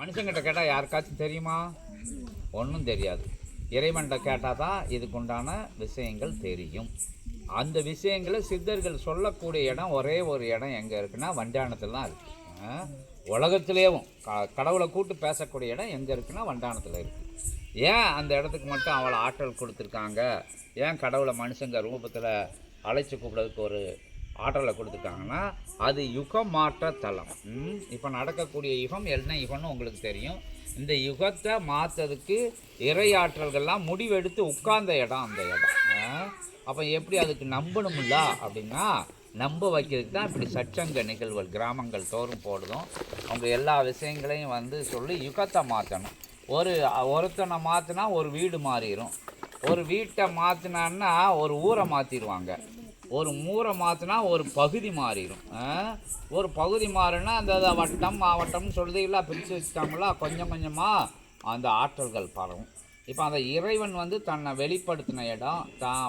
மனுஷங்கிட்ட கேட்டால் யாருக்காச்சும் தெரியுமா? ஒன்றும் தெரியாது. இறைவன்கிட்ட கேட்டால் தான் இதுக்குண்டான விஷயங்கள் தெரியும். அந்த விஷயங்களை சித்தர்கள் சொல்லக்கூடிய இடம் ஒரே ஒரு இடம் எங்கே இருக்குன்னா வண்டானத்தில் தான் இருக்குது. உலகத்திலேயும் கடவுளை கூட்டு பேசக்கூடிய இடம் எங்கே இருக்குன்னா வண்டானத்தில் இருக்குது. ஏன் அந்த இடத்துக்கு மட்டும் அவளை ஆற்றல் கொடுத்துருக்காங்க? ஏன் கடவுளை மனுஷங்க ரூபத்தில் அழைச்சி கூப்பிட்றதுக்கு ஒரு ஆற்றலை கொடுத்துருக்காங்கன்னா, அது யுகம் மாற்ற தலம். இப்போ நடக்கக்கூடிய யுகம் என்ன யுகம்னு உங்களுக்கு தெரியும். இந்த யுகத்தை மாற்றதுக்கு இறை ஆற்றல்கள்லாம் முடிவெடுத்து உட்கார்ந்த இடம் அந்த இடம். அப்போ எப்படி அதுக்கு நம்பணும்ல அப்படின்னா, நம்ப வைக்கிறதுக்கு தான் இப்படி சச்சங்க நிகழ்வுகள் கிராமங்கள் தோறும் போடுதும். அவங்க எல்லா விஷயங்களையும் சொல்லி யுகத்தை மாற்றணும். ஒருத்தனை மாற்றினா ஒரு வீடு மாறிடும். ஒரு வீட்டை மாற்றினான்னா ஒரு ஊரை மாற்றிடுவாங்க. ஒரு ஊரை மாற்றினா ஒரு பகுதி மாறிடும். ஒரு பகுதி மாறினா அந்த வட்டம் மாவட்டம்னு சொல்லுதீங்களா, பிரித்து வச்சுட்டாங்களா, கொஞ்சம் கொஞ்சமாக அந்த ஆற்றல்கள் பரவும். இப்போ அந்த இறைவன் தன்னை வெளிப்படுத்தின இடம், தான்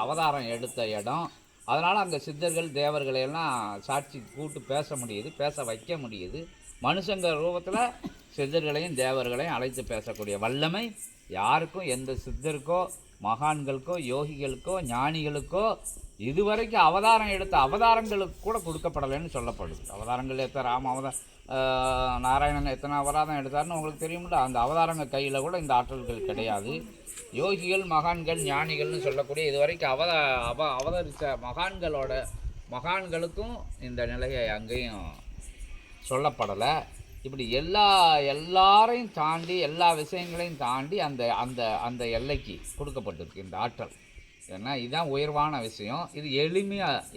அவதாரம் எடுத்த இடம். அதனால் அங்கே சித்தர்கள் தேவர்களையெல்லாம் சாட்சி கூட்டு பேச முடியுது, பேச வைக்க முடியுது. மனுஷங்க ரூபத்தில் சித்தர்களையும் தேவர்களையும் அழைத்து பேசக்கூடிய வல்லமை யாருக்கும், எந்த சித்தருக்கோ மகான்களுக்கோ யோகிகளுக்கோ ஞானிகளுக்கோ இதுவரைக்கும் அவதாரம் எடுத்த அவதாரங்களுக்கு கூட கொடுக்கப்படலைன்னு சொல்லப்படுது. அவதாரங்கள் நாராயணன் எத்தனை அவதாரம் எடுத்தாருன்னு உங்களுக்கு தெரியும்ல. அந்த அவதாரங்கள் கையில் கூட இந்த ஆற்றல்கள் கிடையாது. யோகிகள் மகான்கள் ஞானிகள்னு சொல்லக்கூடிய இதுவரைக்கும் அவதரித்த மகான்களுக்கும் இந்த நிலையை அங்கேயும் சொல்லப்படலை. இப்படி எல்லாரையும் தாண்டி எல்லா விஷயங்களையும் தாண்டி அந்த அந்த அந்த எல்லைக்கு கொடுக்கப்பட்டிருக்கு இந்த ஆற்றல். ஏன்னா இதுதான் உயர்வான விஷயம். இது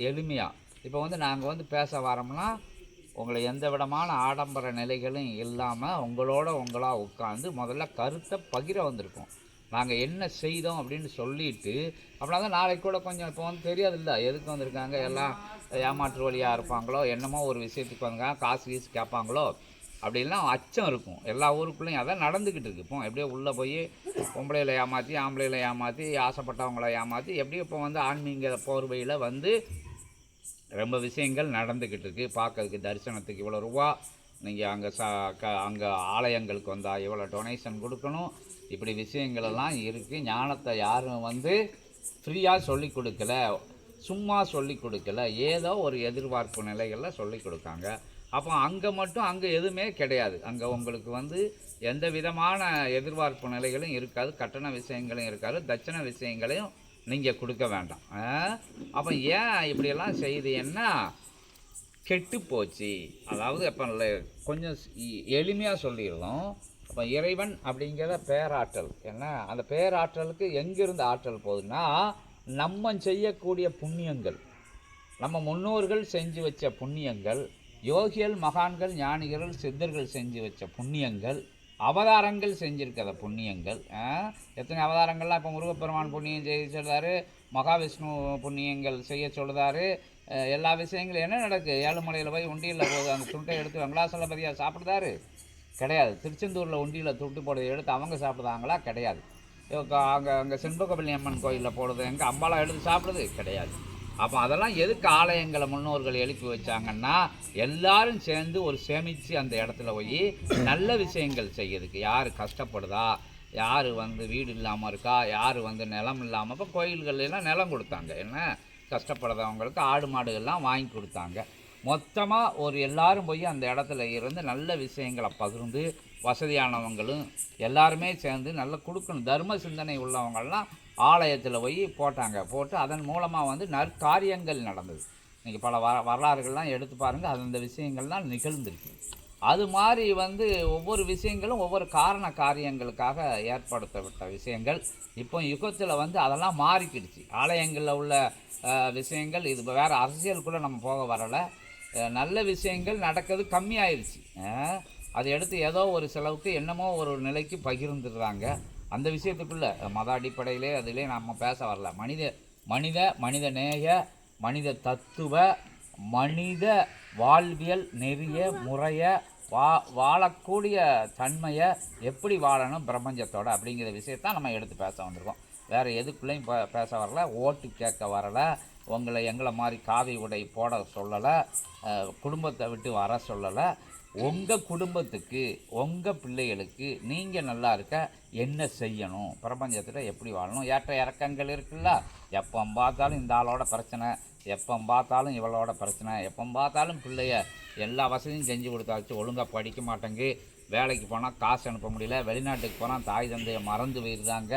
எளிமையாக இப்போ நாங்கள் பேச வரோம்னா உங்களை எந்த விதமான ஆடம்பர நிலைகளும் இல்லாமல் உங்களாக உட்காந்து முதல்ல கருத்தை பகிர வந்திருக்கோம். நாங்கள் என்ன செய்தோம் அப்படின்னு சொல்லிவிட்டு அப்படின்னா தான் நாளைக்கு கூட கொஞ்சம் இப்போ தெரியாதுல்ல எதுக்கு வந்திருக்காங்க, எல்லாம் ஏமாற்று வழியாக இருப்பாங்களோ, என்னமோ ஒரு விஷயத்துக்கு வந்தாங்க காசு கேட்பாங்களோ அப்படின்லாம் அச்சம் இருக்கும். எல்லா ஊருக்குள்ளேயும் அதான் நடந்துக்கிட்டு இருக்கு. இப்போ எப்படியோ உள்ளே போய் பொம்பளையில் ஏமாற்றி ஆம்பளையில் ஏமாற்றி ஆசைப்பட்டவங்களை ஏமாற்றி எப்படியும் இப்போ ஆன்மீக போர்வையில் ரொம்ப விஷயங்கள் நடந்துக்கிட்டு இருக்குது. பார்க்கறதுக்கு தரிசனத்துக்கு இவ்வளோ ரூபா, நீங்கள் அங்கே ஆலயங்களுக்கு வந்தால் இவ்வளோ டொனேஷன் கொடுக்கணும், இப்படி விஷயங்களெல்லாம் இருக்குது. ஞானத்தை யாரும் ஃப்ரீயாக சொல்லி கொடுக்கல, சும்மா சொல்லி கொடுக்கல, ஏதோ ஒரு எதிர்பார்ப்பு நிலைகளில் சொல்லி கொடுக்காங்க. அப்போ அங்கே எதுவுமே கிடையாது. அங்கே உங்களுக்கு எந்த விதமான எதிர்பார்ப்பு நிலைகளும் இருக்காது, கட்டண விஷயங்களும் இருக்காது, தட்சண விஷயங்களையும் நீங்கள் கொடுக்க வேண்டாம். அப்போ ஏன் இப்படியெல்லாம் செய்தீங்கன்னா கெட்டு போச்சு. அதாவது அப்போ கொஞ்சம் எளிமையாக சொல்லிடுறோம். அப்போ இறைவன் அப்படிங்கிற பேராற்றல் என்ன, அந்த பேராற்றலுக்கு எங்கிருந்து ஆற்றல் போகுதுன்னா நம்ம செய்யக்கூடிய புண்ணியங்கள், நம்ம முன்னோர்கள் செஞ்சு வச்ச புண்ணியங்கள், யோகிகள் மகான்கள் ஞானிகள் சித்தர்கள் செஞ்சு வச்ச புண்ணியங்கள், அவதாரங்கள் செஞ்சுருக்கிற புண்ணியங்கள். எத்தனை அவதாரங்கள்லாம் இப்போ முருகப்பெருமான் புண்ணியம் செய்ய சொல்கிறாரு, மகாவிஷ்ணு புண்ணியங்கள் செய்ய சொல்கிறாரு. எல்லா விஷயங்களும் என்ன நடக்குது? ஏழுமலையில் போய் உண்டியில் போகுது, அந்த துண்டை எடுத்து வெங்கடாசலபதியாக சாப்பிடுதாரு? கிடையாது. திருச்செந்தூரில் உண்டியில் துட்டு போடுறதை எடுத்து அவங்க சாப்பிடுதாங்களா? கிடையாது. அங்கே செண்பகவல்லி அம்மன் கோயிலில் போடுறது எங்கே அம்பாலாம் எடுத்து சாப்பிடுது? கிடையாது. அப்போ அதெல்லாம் எதுக்கு ஆலயங்களை முன்னோர்கள் எழுப்பி வச்சாங்கன்னா எல்லாரும் சேர்ந்து ஒரு சேமித்து அந்த இடத்துல போய் நல்ல விஷயங்கள் செய்யறதுக்கு. யார் கஷ்டப்படுதா, யார் வீடு இல்லாமல் இருக்கா, யார் நிலம் இல்லாமல், இப்போ கோயில்கள்லாம் நிலம் கொடுத்தாங்க. என்ன கஷ்டப்படுறவங்களுக்கு ஆடு மாடுகள்லாம் வாங்கி கொடுத்தாங்க. மொத்தமாக எல்லாரும் போய் அந்த இடத்துல இருந்து நல்ல விஷயங்களை பகிர்ந்து வசதியானவங்களும் எல்லாருமே சேர்ந்து நல்லா கொடுக்கணும். தர்ம சிந்தனை உள்ளவங்கள்லாம் ஆலயத்தில் போய் போட்டு அதன் மூலமாக நற்காரியங்கள் நடந்தது. இன்றைக்கி பல வரலாறுகள்லாம் எடுத்து பாருங்கள், அந்த விஷயங்கள்லாம் நிகழ்ந்துருக்கு. அது மாதிரி ஒவ்வொரு விஷயங்களும் ஒவ்வொரு காரியங்களுக்காக ஏற்படுத்தப்பட்ட விஷயங்கள். இப்போ யுகத்தில் அதெல்லாம் மாறிக்கிடுச்சு. ஆலயங்களில் உள்ள விஷயங்கள் இது வேறு அரசியலுக்குள்ளே நம்ம போக வரலை. நல்ல விஷயங்கள் நடக்கிறது கம்மியாயிருச்சு. அதை எடுத்து ஏதோ ஒரு செலவுக்கு என்னமோ ஒரு நிலைக்கு பகிர்ந்துடுறாங்க. அந்த விஷயத்துக்குள்ளே மத அடிப்படையிலே அதிலே நம்ம பேச வரல. மனித நேய, மனித தத்துவ, மனித வாழ்வியல் நெறிய முறையை வாழக்கூடிய தன்மையை எப்படி வாழணும் பிரபஞ்சத்தோடு அப்படிங்கிற விஷயத்தான் நம்ம எடுத்து பேச வந்திருக்கோம். வேறு எதுக்குள்ளேயும் பேச வரல, ஓட்டு கேட்க வரலை, எங்களை மாதிரி காவி உடை போட சொல்லலை, குடும்பத்தை விட்டு வர சொல்லலை. உங்கள் குடும்பத்துக்கு உங்கள் பிள்ளைகளுக்கு நீங்கள் நல்லா இருக்க என்ன செய்யணும், பிரபஞ்சத்தில் எப்படி வாழணும். ஏற்ற இறக்கங்கள் இருக்குல்ல, எப்போ பார்த்தாலும் இந்த ஆளோட பிரச்சனை, எப்போ பார்த்தாலும் இவளோட பிரச்சனை, எப்போ பார்த்தாலும் பிள்ளைய எல்லா வசதியும் செஞ்சு கொடுத்தாச்சு, ஒழுங்காக படிக்க மாட்டேங்கு, வேலைக்கு போனால் காசு அனுப்ப முடியல, வெளிநாட்டுக்கு போனால் தாய் தந்தையை மறந்து போயிருந்தாங்க,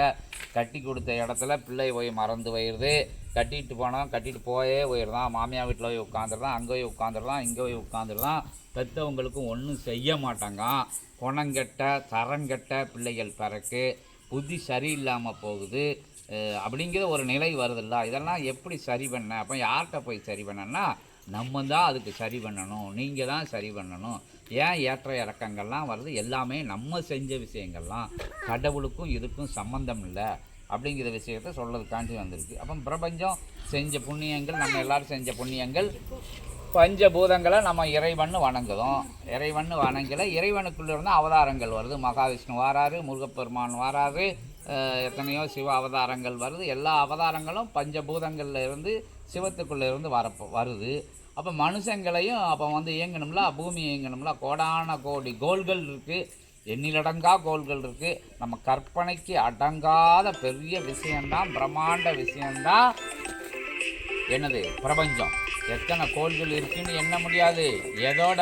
கட்டி கொடுத்த இடத்துல பிள்ளை போய் மறந்து போயிடுது, கட்டிட்டு போனால் கட்டிட்டு போயே போயிடுதான், மாமியார் வீட்டில் போய் உட்காந்துருதான், அங்கே போய் உட்காந்துருதான், இங்கே போய் உட்காந்துருதான், பெற்றவங்களுக்கும் ஒன்றும் செய்ய மாட்டாங்க, குணங்கெட்ட தரங்கெட்ட பிள்ளைகள் பிறக்கு, புத்தி சரியில்லாமல் போகுது அப்படிங்கிற ஒரு நிலை வருதில்ல. இதெல்லாம் எப்படி சரி பண்ண? அப்போ யார்கிட்ட போய் சரி பண்ணனா, நம்ம தான் அதுக்கு சரி பண்ணணும், நீங்கள் தான் சரி பண்ணணும். ஏன் ஏற்ற இறக்கங்கள்லாம் வருது? எல்லாமே நம்ம செஞ்ச விஷயங்கள்லாம், கடவுளுக்கும் இதுக்கும் சம்மந்தம் இல்லை அப்படிங்கிற விஷயத்த சொல்கிறதுக்காண்டி வந்திருக்கு. அப்போ பிரபஞ்சம் செஞ்ச புண்ணியங்கள், நம்ம எல்லோரும் செஞ்ச புண்ணியங்கள், பஞ்சபூதங்களை நம்ம இறைவன் வணங்குதோம். இறைவன் வணங்கலை, இறைவனுக்குள்ளேருந்து அவதாரங்கள் வருது. மகாவிஷ்ணு வாராரு, முருகப்பெருமான் வாராரு, எத்தனையோ சிவ அவதாரங்கள் வருது. எல்லா அவதாரங்களும் பஞ்சபூதங்களில் இருந்து சிவத்துக்குள்ளே இருந்து வருது. அப்போ மனுஷங்களையும் அப்போ இயங்கணும்ல, பூமி இயங்கணும்ல. கோடான கோடி கோள்கள் இருக்குது, எண்ணிலடங்கா கோள்கள் இருக்குது. நம்ம கற்பனைக்கு அடங்காத பெரிய விஷயந்தான், பிரம்மாண்ட விஷயந்தான் என்னது பிரபஞ்சம். எத்தனை கோள்கள் இருக்குன்னு எண்ண முடியாது. எதோட